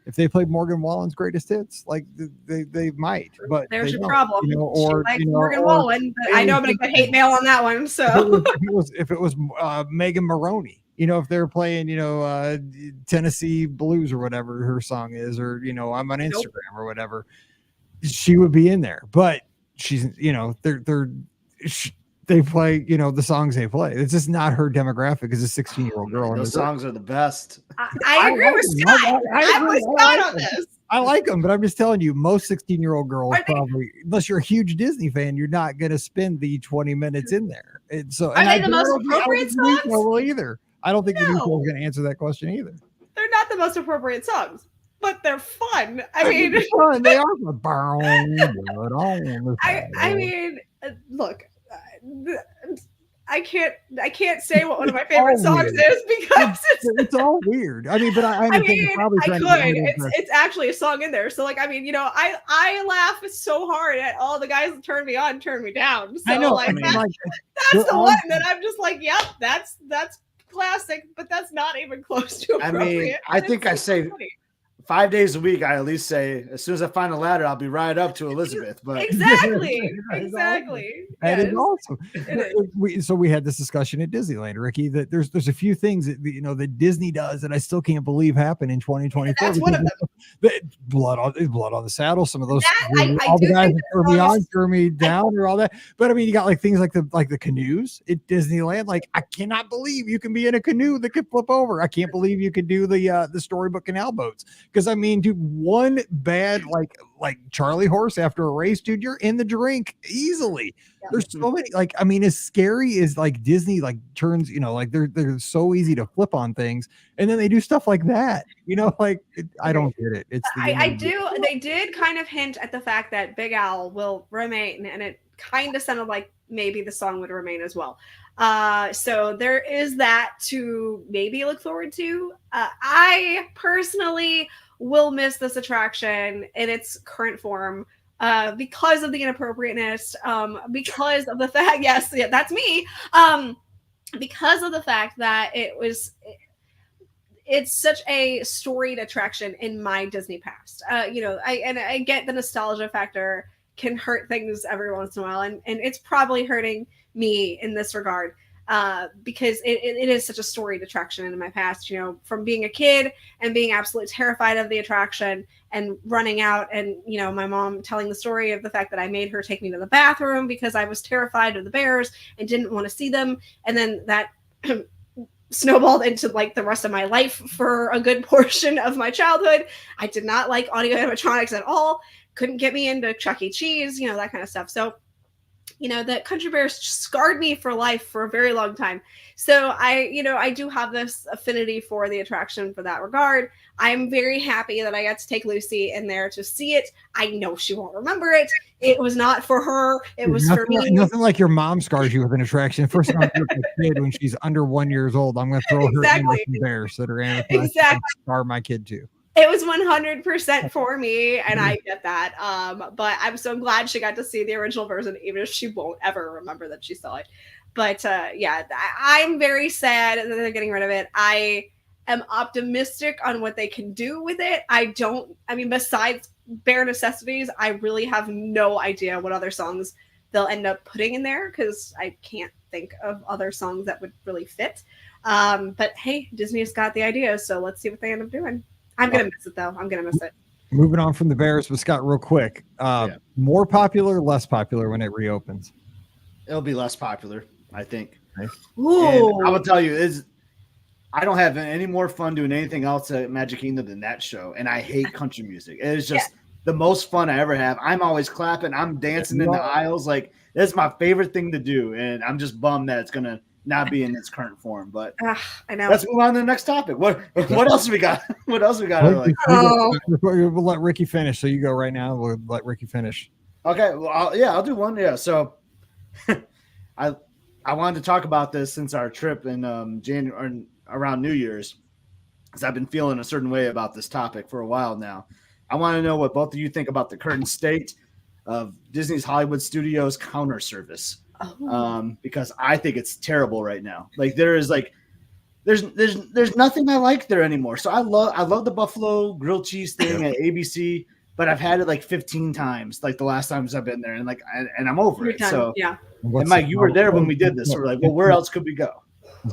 if they played Morgan Wallen's greatest hits, like they might. But there's your problem. Morgan Wallen, but I know I'm gonna get hate mail on that one. So if it was Megan Maroney. If they're playing, Tennessee Blues or whatever her song is, or, I'm on Instagram or whatever, she would be in there. But she's, they play, the songs they play. It's just not her demographic as a 16-year-old girl. Those songs are the best. I agree with Scott. I'm with Scott on this. I like them, but I'm just telling you, most 16-year-old girls probably, unless you're a huge Disney fan, you're not going to spend the 20 minutes in there. And so, are they the most appropriate songs? Well, either. I don't think the new show is going to answer that question either. They're not the most appropriate songs, but they're fun. I mean, they are. I mean, look, I can't say what one of my favorite songs is because it's all weird. I mean, but I I mean, I could. It's actually a song in there. So like, I mean, you know, I laugh so hard at all the guys that turn me on, turn me down. So I know. like, I mean, that's the one that I'm just like, yep, that's classic, but that's not even close to appropriate. I mean, I think I say funny. 5 days a week, I at least say, as soon as I find a ladder, I'll be right up to Elizabeth. But exactly. That is awesome. So we had this discussion at Disneyland, Rikki, that there's a few things that, you know, that Disney does that I still can't believe happen in 2024. That's one of them. Blood on the saddle. Some of those, I all the guys that turn me on, turn me down, or all that. But I mean, you got like things like the canoes at Disneyland. Like, I cannot believe you can be in a canoe that could flip over. I can't believe you could do the Storybook Canal boats. Because I mean, dude, one bad like Charlie horse after a race, dude, you're in the drink easily. Yeah. There's so many, like, I mean, as scary as like Disney like turns, you know, like they're so easy to flip on things, and then they do stuff like that, you know, like I don't get it. It's they did kind of hint at the fact that Big Al will remain, and it kind of sounded like maybe the song would remain as well. So there is that to maybe look forward to. I personally will miss this attraction in its current form because of the inappropriateness, because of the fact, that's me, because of the fact that it's such a storied attraction in my Disney past. You know, I get the nostalgia factor can hurt things every once in a while, and it's probably hurting me in this regard. Because it is such a storied attraction in my past, you know, from being a kid and being absolutely terrified of the attraction and running out, and, you know, my mom telling the story of the fact that I made her take me to the bathroom because I was terrified of the bears and didn't want to see them. And then that snowballed into like the rest of my life for a good portion of my childhood. I did not like audio animatronics at all. Couldn't get me into Chuck E. Cheese, you know, that kind of stuff. So, you know, the Country Bears scarred me for life for a very long time. So I do have this affinity for the attraction for that regard. I'm very happy that I got to take Lucy in there to see it. I know she won't remember it. It was not for her. It was for me. Nothing like your mom scars you with an attraction. First time I a kid when she's under 1 year old, I'm going to throw her in with some bears that are going to scar my kid too. It was 100% for me, and I get that. But I'm so glad she got to see the original version, even if she won't ever remember that she saw it. But I'm very sad that they're getting rid of it. I am optimistic on what they can do with it. Besides Bare Necessities, I really have no idea what other songs they'll end up putting in there, because I can't think of other songs that would really fit. But hey, Disney's got the idea, so let's see what they end up doing. I'm going to miss it, though. I'm going to miss it. Moving on from the Bears, but Scott, real quick. More popular, less popular when it reopens? It'll be less popular, I think. Okay. And I will tell you, I don't have any more fun doing anything else at Magic Kingdom than that show. And I hate country music. It is just the most fun I ever have. I'm always clapping. I'm dancing in the aisles. Like, that's my favorite thing to do. And I'm just bummed that it's going to not be in its current form, but I know. Let's move on to the next topic. What else we got? What else we got? We'll let Rikki finish. So you go right now. We'll let Rikki finish. Okay. Well, I'll do one. Yeah. So I wanted to talk about this since our trip in January around New Year's, because I've been feeling a certain way about this topic for a while now. I want to know what both of you think about the current state of Disney's Hollywood Studios counter service. Because I think it's terrible right now. Like, there's nothing I like there anymore. So I love the buffalo grilled cheese thing at ABC, but I've had it like 15 times, like the last times I've been there, and I'm over it. So yeah. And Mike, you were there when we did this. So we're like, well, where else could we go?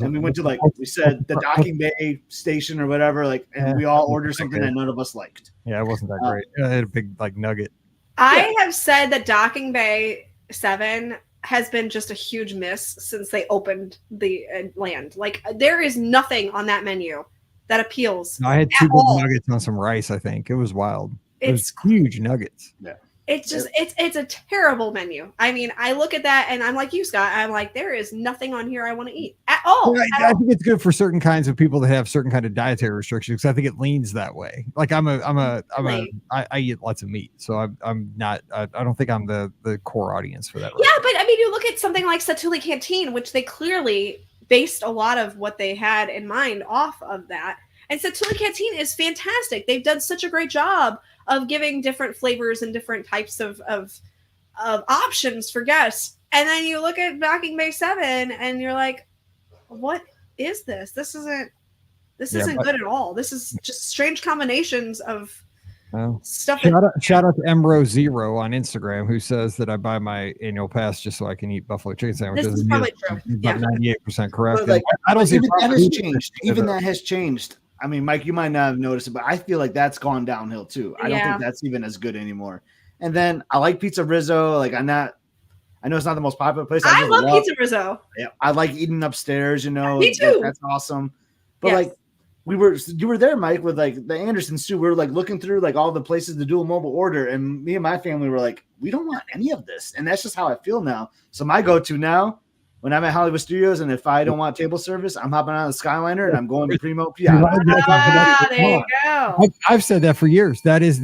And we went to, we said the Docking Bay station or whatever, and we all ordered something that none of us liked. Yeah, it wasn't that great. I had a big nugget. I have said that Docking Bay 7 has been just a huge miss since they opened the land. Like, there is nothing on that menu that appeals. I had 2 big nuggets on some rice. I think it was wild. It was huge nuggets. Yeah. It's just it's a terrible menu. I mean, I look at that and I'm like you, Scott. I'm like, there is nothing on here I want to eat at all. I think it's good for certain kinds of people that have certain kind of dietary restrictions. I think it leans that way. Like I eat lots of meat, so I'm not. I don't think I'm the core audience for that. Yeah, but I mean, you look at something like Satuli Canteen, which they clearly based a lot of what they had in mind off of that. And Satuli Canteen is fantastic. They've done such a great job of giving different flavors and different types of options for guests. And then you look at Docking Bay 7 and you're like, what is this? This isn't good at all. This is just strange combinations of stuff. Shout out to Emro Zero on Instagram, who says that I buy my annual pass just so I can eat buffalo chicken sandwiches. This is probably true. About 98% correct. But like, I don't see even that has changed. Even that has changed. I mean, Mike, you might not have noticed it, but I feel like that's gone downhill too. I don't think that's even as good anymore. And then I like Pizza Rizzo. Like I know it's not the most popular place. I love Pizza Rizzo. Yeah, I like eating upstairs. You know, me too. That's awesome. But like you were there, Mike, with like the Andersons too. We were like looking through like all the places to do a mobile order, and me and my family were like, we don't want any of this, and that's just how I feel now. So my go-to now, when I'm at Hollywood Studios, and if I don't want table service, I'm hopping on the Skyliner and I'm going to Primo Piazza. There you go. I've said that for years. That is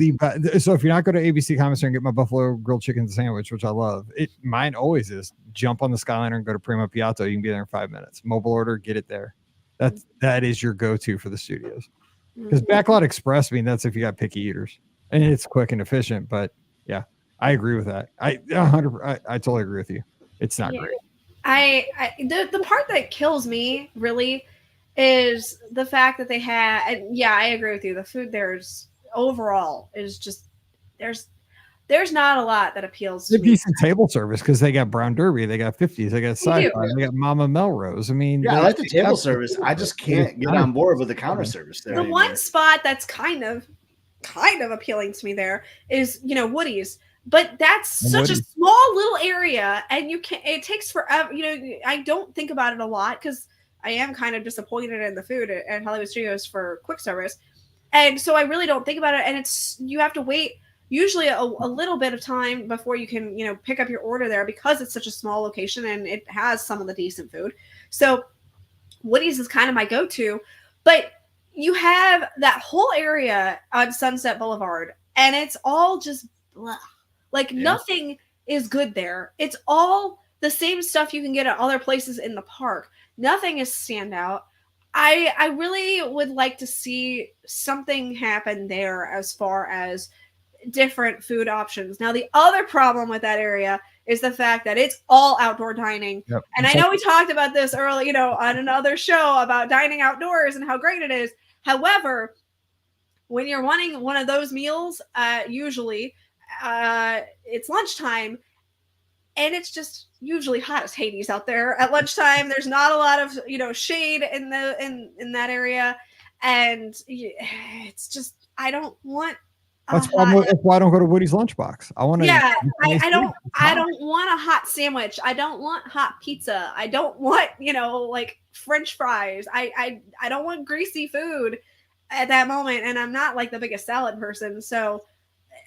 so if you're not going to ABC Commissary and get my buffalo grilled chicken sandwich, which I love, mine always is jump on the Skyliner and go to Primo Piazza. You can be there in 5 minutes. Mobile order, get it there. That is your go-to for the studios. Because Backlot Express, I mean, that's if you got picky eaters, and it's quick and efficient. But yeah, I agree with that. I totally agree with you. It's not great. The part that kills me really is the fact that they had, and yeah, I agree with you. The food there's overall is just there's not a lot that appeals to me. Decent table service because they got Brown Derby, they got 50s, they got sci-fi, they got Mama Melrose. I mean, I like the table service. I just can't get on board with the counter service there. The one spot that's kind of appealing to me there is, Woody's. But that's such a small little area, and it takes forever. I don't think about it a lot because I am kind of disappointed in the food at Hollywood Studios for quick service. And so I really don't think about it. And you have to wait usually a little bit of time before you can, pick up your order there because it's such a small location and it has some of the decent food. So Woody's is kind of my go-to, but you have that whole area on Sunset Boulevard and it's all just blah. Like nothing is good there. It's all the same stuff you can get at other places in the park. Nothing is standout. I really would like to see something happen there as far as different food options. Now, the other problem with that area is the fact that it's all outdoor dining. Yep. And I know we talked about this early, on another show about dining outdoors and how great it is. However, when you're wanting one of those meals, usually it's lunchtime and it's just usually hot as Hades out there at lunchtime. There's not a lot of, shade in that area. And it's just, I don't want That's why I don't go to Woody's Lunchbox. I want to. Yeah, I don't want a hot sandwich. I don't want hot pizza. I don't want like French fries. I don't want greasy food at that moment. And I'm not like the biggest salad person, so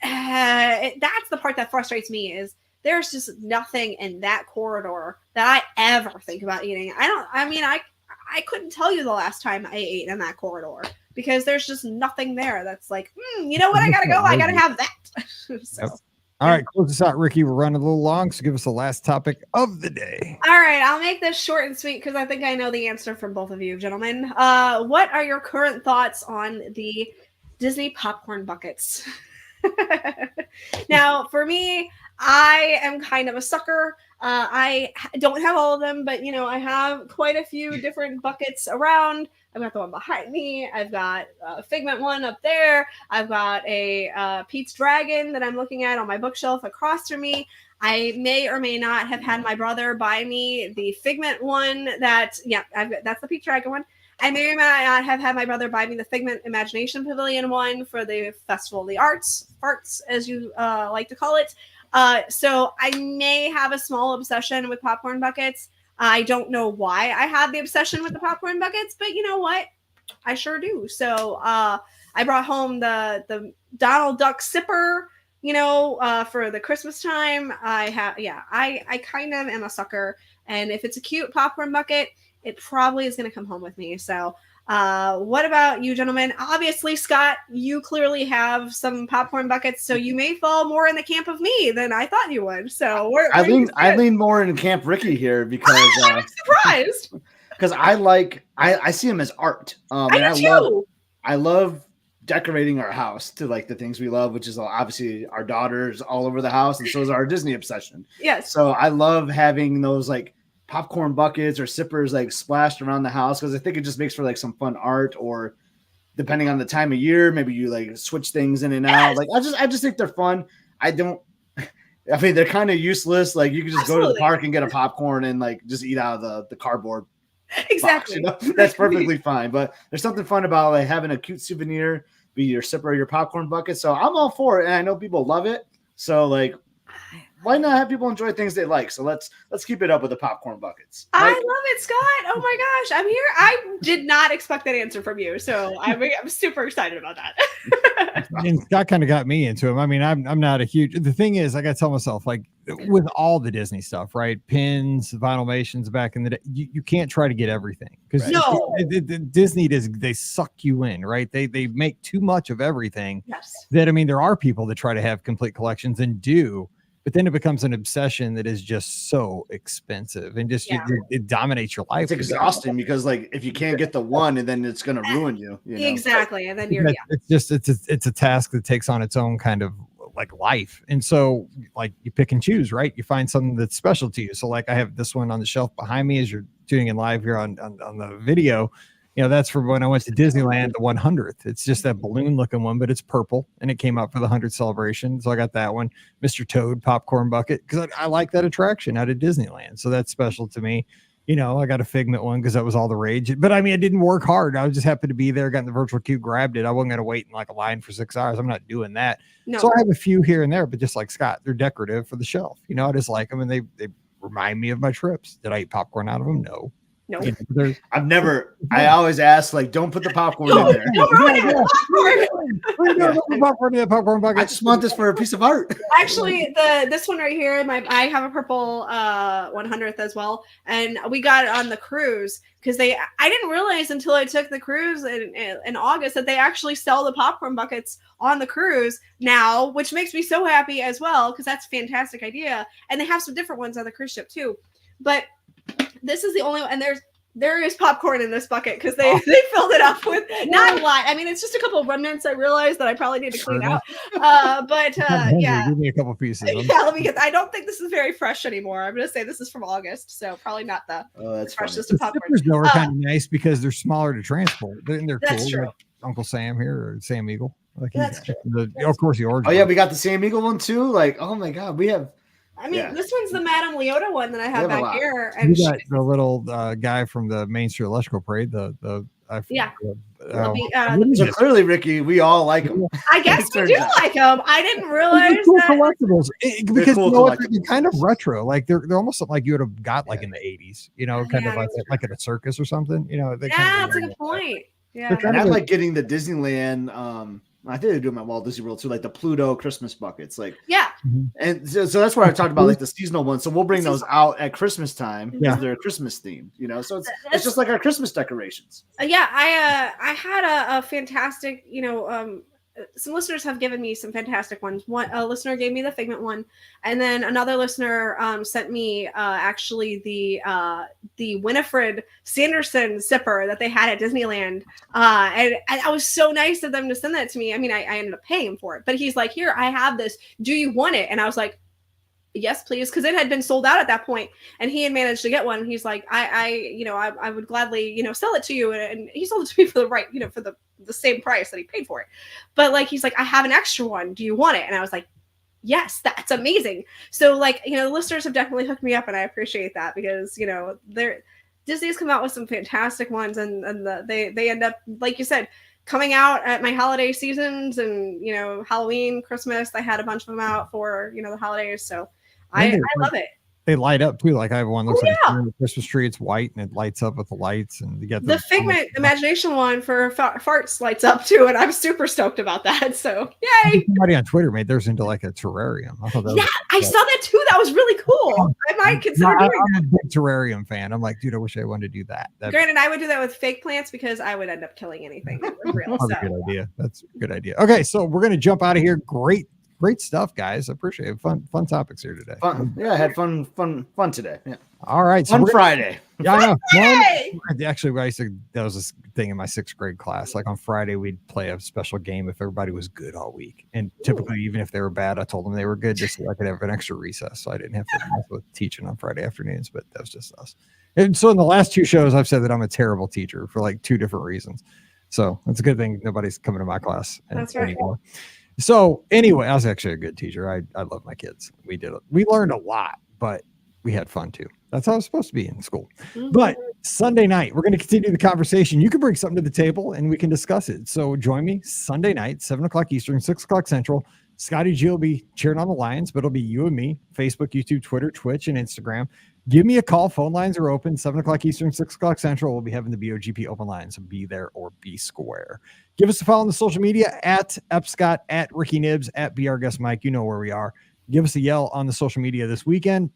that's the part that frustrates me. Is there's just nothing in that corridor that I ever think about eating. I couldn't tell you the last time I ate in that corridor. Because there's just nothing there that's like, you know what? I gotta go. I gotta have that. So, yep. All right, close this out, Rikki. We're running a little long, so give us the last topic of the day. All right, I'll make this short and sweet because I think I know the answer from both of you, gentlemen. What are your current thoughts on the Disney popcorn buckets? Now, for me, I am kind of a sucker. I don't have all of them, but I have quite a few different buckets around. I've got the one behind me. I've got a Figment one up there. I've got a Pete's Dragon that I'm looking at on my bookshelf across from me. I may or may not have had my brother buy me the Figment one that's the Pete's Dragon one. I may or may not have had my brother buy me the Figment Imagination Pavilion one for the Festival of the Arts as you like to call it. So I may have a small obsession with popcorn buckets. I don't know why I had the obsession with the popcorn buckets, but you know what? I sure do. So I brought home the Donald Duck Sipper for the Christmas time, I kind of am a sucker. And if it's a cute popcorn bucket, it probably is going to come home with me. So, what about you, gentlemen? Obviously, Scott, you clearly have some popcorn buckets, so you may fall more in the camp of me than I thought you would. So, I lean more in Camp Rikki here because I'm surprised. Because I see them as art. I love decorating our house to like the things we love, which is obviously our daughters all over the house, and so is our Disney obsession. Yes. So I love having those like popcorn buckets or sippers like splashed around the house because I think it just makes for like some fun art, or depending on the time of year, maybe you like switch things in and out. Like I just think they're fun. I mean, they're kind of useless. Like you can just go to the park and get a popcorn and like just eat out of the cardboard. Exactly. Box, That's perfectly fine. But there's something fun about like having a cute souvenir be your sipper or your popcorn bucket. So I'm all for it. And I know people love it. So like, why not have people enjoy things they like? So let's keep it up with the popcorn buckets. I love it, Scott. Oh my gosh. I'm here. I did not expect that answer from you. So I'm super excited about that. And Scott kind of got me into him. I mean, I'm not a huge, the thing is, I got to tell myself, like with all the Disney stuff, right? Pins, Vinylmations back in the day, you can't try to get everything because Disney they suck you in, right? They make too much of everything. Yes. That, I mean, there are people that try to have complete collections and do, but then it becomes an obsession that is just so expensive and just it dominates your life. It's exhausting because like if you can't get the one, and then it's going to ruin you. Exactly, and then it's a task that takes on its own kind of like life, and so like you pick and choose, right? You find something that's special to you. So like I have this one on the shelf behind me as you're tuning in live here on the video. That's for when I went to Disneyland, the 100th. It's just that balloon looking one, but it's purple and it came out for the 100th celebration. So I got that one, Mr. Toad popcorn bucket, because I like that attraction out of Disneyland. So that's special to me. I got a Figment one because that was all the rage. But I mean, I didn't work hard. I just happened to be there, got in the virtual queue, grabbed it. I wasn't going to wait in like a line for 6 hours. I'm not doing that. No. So I have a few here and there, but just like Scott, they're decorative for the shelf. I just like them and they remind me of my trips. Did I eat popcorn out of them? No. No, I always ask, like, don't put the popcorn in there. Popcorn bucket. I just want this for a piece of art. Actually, this one right here, I have a purple 100th as well, and we got it on the cruise because I didn't realize until I took the cruise in August that they actually sell the popcorn buckets on the cruise now, which makes me so happy as well because that's a fantastic idea, and they have some different ones on the cruise ship too, but. This is the only one, and there is popcorn in this bucket because they filled it up with not a lot. I mean, it's just a couple of remnants. I realized that I probably need to clean out. But yeah, give me a couple pieces. Yeah, let me get. I don't think this is very fresh anymore. I'm gonna say this is from August, so probably not the freshest of popcorn. The zippers are kind of nice because they're smaller to transport. They're that's cool. True. Like Uncle Sam here or Sam Eagle. Like that's true. Of course, the orange. Oh yeah, we got the Sam Eagle one too. Like, oh my god, we have. I mean, this one's the Madame Leota one that I have back here. And you got the little guy from the Main Street Electrical Parade. So clearly, Rikki, we all like him. I guess we do like him. I didn't realize cool that. Collectibles because they're kind of retro. Like they're almost like you would have got like in the 80s. Kind of like at a circus or something. That's a good point. Yeah, and I like getting the Disneyland. I think they do them at Walt Disney World too, like the Pluto Christmas buckets. Like, and so that's where I talked about like the seasonal ones. So we'll bring those out at Christmas time because they're Christmas themed, So it's just like our Christmas decorations. Yeah, I had a fantastic, some listeners have given me some fantastic ones. A listener gave me the Figment one, and then another listener sent me actually the Winifred Sanderson zipper that they had at Disneyland, and I was so nice of them to send that to me. I mean, I ended up paying for it, but he's like, "Here, I have this. Do you want it?" And I was like, yes, please, because it had been sold out at that point, and he had managed to get one. And he's like, I would gladly, sell it to you, and he sold it to me for the right, for the same price that he paid for it. But like, he's like, I have an extra one. Do you want it? And I was like, yes, that's amazing. So like, the listeners have definitely hooked me up, and I appreciate that because Disney's come out with some fantastic ones, and they end up, like you said, coming out at my holiday seasons, and Halloween, Christmas. I had a bunch of them out for the holidays, so I love it. They light up too. Like I have one looks like yeah. a Christmas tree. It's white and it lights up with the lights, and you get The Figment Imagination one for farts lights up too, and I'm super stoked about that. So yay! Somebody on Twitter made theirs into like a terrarium. I thought that Yeah, I saw that too. That was really cool. I might consider doing I'm a big terrarium fan. I'm like, dude, I wish I wanted to do that. Granted, I would do that with fake plants because I would end up killing anything that was real. That's a good idea. That's a good idea. Okay, so we're gonna jump out of here. Great stuff, guys. I appreciate it. Fun topics here today. I had fun today. Yeah. All right. So Friday. Yeah, I know. Friday! Actually, that was a thing in my 6th grade class. Like on Friday, we'd play a special game if everybody was good all week. And typically, even if they were bad, I told them they were good just so I could have an extra recess. So I didn't have to mess with teaching on Friday afternoons, but that was just us. And so in the last 2 shows, I've said that I'm a terrible teacher for like 2 different reasons. So it's a good thing nobody's coming to my class anymore. So anyway, I was actually a good teacher. I love my kids. We learned a lot, but we had fun too. That's how it's supposed to be in school. Mm-hmm. But Sunday night, we're going to continue the conversation. You can bring something to the table and we can discuss it. So join me Sunday night, 7:00 Eastern, 6:00 Central. Scotty G will be cheering on the Lions, but it'll be you and me, Facebook, YouTube, Twitter, Twitch, and Instagram. Give me a call. Phone lines are open, 7:00 Eastern, 6:00 Central. We'll be having the BOGP open lines. So be there or be square. Give us a follow on the social media at Epscott, at Ricky Nibs, at Be Our Guest Mike. You know where we are. Give us a yell on the social media this weekend.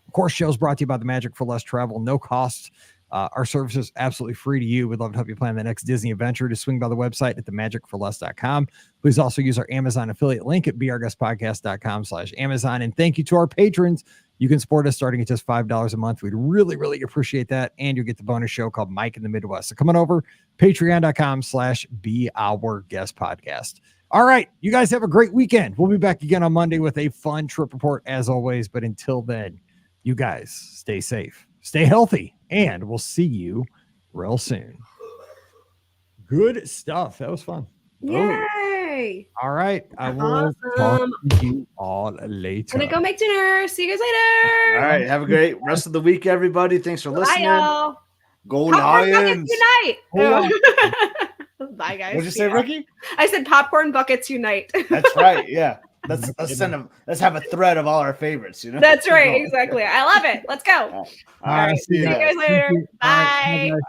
Of course, show's brought to you by the Magic for Less Travel. No cost. Our service is absolutely free to you. We'd love to help you plan the next Disney adventure. To swing by the website at themagicforless.com. Please also use our Amazon affiliate link at beourguestpodcast.com/Amazon. And thank you to our patrons. You can support us starting at just $5 a month. We'd really, really appreciate that. And you'll get the bonus show called Mike in the Midwest. So come on over, patreon.com/beourguestpodcast. All right. You guys have a great weekend. We'll be back again on Monday with a fun trip report as always. But until then, you guys stay safe, stay healthy, and we'll see you real soon. Good stuff. That was fun. Yay. All right. I will talk to you all later. Gonna go make dinner. See you guys later. All right. Have a great rest of the week, everybody. Thanks for listening. Bye, y'all. Go Lions. Unite. Bye, guys. What did you say, Ricky? I said popcorn buckets unite. That's right. Yeah. Let's have a thread of all our favorites. You know. That's right. Exactly. I love it. Let's go. All right. See you guys later. Bye. Bye.